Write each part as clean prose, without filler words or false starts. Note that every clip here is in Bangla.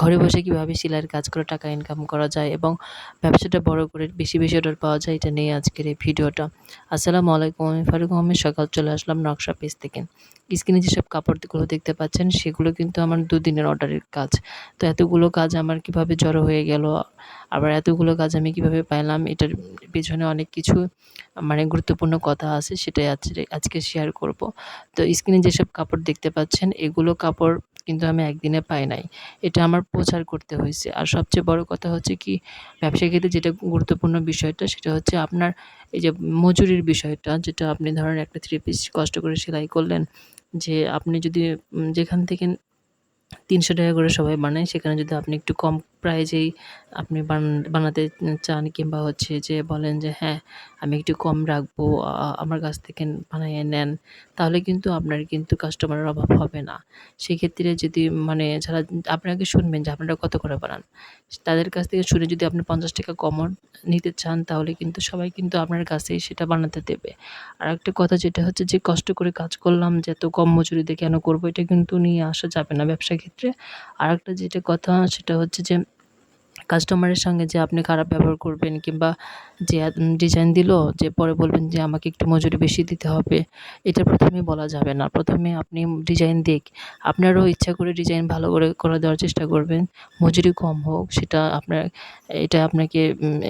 ঘরে বসে কীভাবে সেলাইয়ের কাজ করে টাকা ইনকাম করা যায় এবং ব্যবসাটা বড় করে বেশি বেশি অর্ডার পাওয়া যায়, এটা নিয়ে আজকের এই ভিডিওটা। আসসালামু আলাইকুম, আমি ফারুক আহমেদ। সকাল চলে আসলাম নকশা পেজ থেকে। স্ক্রিনে যেসব কাপড়গুলো দেখতে পাচ্ছেন সেগুলো কিন্তু আমার 2 দিনের অর্ডারের কাজ। তো এতগুলো কাজ আমার কিভাবে জড়ো হয়ে গেল, আবার এতগুলো কাজ আমি কিভাবে পাইলাম, এটার পেছনে অনেক কিছু গুরুত্বপূর্ণ কথা আছে, সেটাই আজকে শেয়ার করব। তো স্ক্রিনে যেসব কাপড় দেখতে পাচ্ছেন এগুলো কাপড় কিন্তু আমি একদিনে পাই নাই। এটা আমার প্রচার করতে হয়েছে। আর সবচেয়ে বড় কথা হচ্ছে কি, ব্যবসার ক্ষেত্রে যেটা গুরুত্বপূর্ণ বিষয়টা সেটা হচ্ছে আপনার এই যে মজুরির বিষয়টা, যেটা আপনি ধরেন একটা 3 পিস কষ্ট করে সেলাই করলেন, যে আপনি যদি যেখান থেকে ৳৩০০ করে সবাই বানায়, সেখানে যদি আপনি একটু কম প্রাইজেই আপনি বানাতে চান, কিংবা হচ্ছে যে বলেন যে হ্যাঁ, আমি একটু কম রাখবো, আমার কাছ থেকে বানাইয়ে নেন, তাহলে কিন্তু আপনার কিন্তু কাস্টমারের অভাব হবে না। সেক্ষেত্রে যদি যারা আপনাকে শুনবেন যে আপনারা কত করে বানান, তাদের কাছ থেকে শুনে যদি আপনি ৳৫০ কমও নিতে চান, তাহলে কিন্তু সবাই কিন্তু আপনার কাছেই সেটা বানাতে দেবে। আরেকটা কথা যেটা হচ্ছে যে কষ্ট করে কাজ করলাম যে এত কম মজুরিতে কেন করব, এটা কিন্তু নিয়ে আসা যাবে না ব্যবসার ক্ষেত্রে। আরেকটা যেটা কথা সেটা হচ্ছে যে কাস্টমারের সঙ্গে যে আপনি খারাপ ব্যবহার করবেন, কিংবা যে ডিজাইন দিল যে পরে বলবেন যে আমাকে একটু মজুরি বেশি দিতে হবে, এটা ১ম এই বলা যাবে না। ১ম এ আপনি ডিজাইন আপনারও ইচ্ছা করে ডিজাইন ভালো করে দেওয়ার চেষ্টা করবেন। মজুরি কম হোক সেটা এটা আপনাকে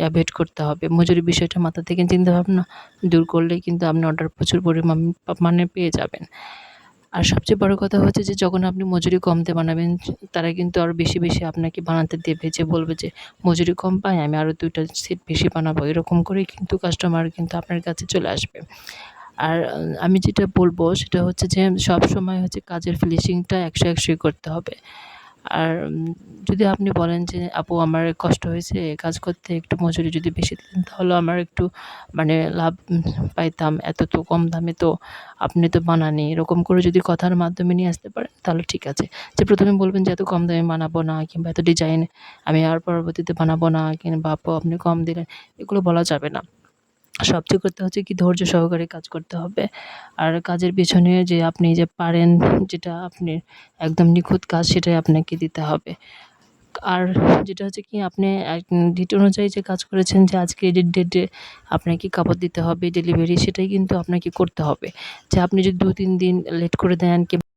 এভয়েড করতে হবে। মজুরির বিষয়টা মাথা থেকে চিন্তাভাবনা দূর করলেই কিন্তু আপনি অর্ডার প্রচুর পরিমাণে পেয়ে যাবেন। আর সবচেয়ে বড় কথা হচ্ছে যে যখন আপনি মজুরি কমতে বানাবেন, তারা কিন্তু আরো বেশি বেশি আপনাকে বানাতে দেবে, যে বলবে যে মজুরি কম পাই, আমি আরো ২ টা সেট বেশি বানাবো। এরকম করেই কিন্তু কাস্টমার কিন্তু আপনার কাছে চলে আসবে। আর আমি যেটা বলব সেটা হচ্ছে যে সবসময় হচ্ছে কাজের ফিনিশিংটা ১০০ করতে হবে। আর যদি আপনি বলেন যে আপু আমার কষ্ট হয়েছে কাজ করতে, একটু মজুরি যদি বেশি দিতেন তাহলে আমার একটু লাভ পাইতাম। এত তো কম দামে তো আপনি তো বানানই। এরকম করে যদি কথার মাধ্যমে নিয়ে আসতে পারেন তাহলে ঠিক আছে। যে ১ম এ বলবেন যে এত কম দামে বানাবো না, কিংবা এত ডিজাইন আমি আর পরবর্তীতে বানাবো না, কিংবা আপু আপনি কম দিলেন, এগুলো বলা যাবে না। সবচেয়ে করতে হচ্ছে কি, ধৈর্য সহকারে কাজ করতে হবে। আর কাজের পেছনে যে আপনি যে পারেন, যেটা আপনি একদম নিখুঁত কাজ, সেটাই আপনাকে দিতে হবে। আর যেটা হচ্ছে কি, আপনি ডেট অনুযায়ী যে কাজ করেছেন, যে আজকে এডিট ডেটে আপনাকে কাপড় দিতে হবে ডেলিভারি, সেটাই কিন্তু আপনাকে করতে হবে। যে আপনি যদি ২-৩ দিন লেট করে দেন,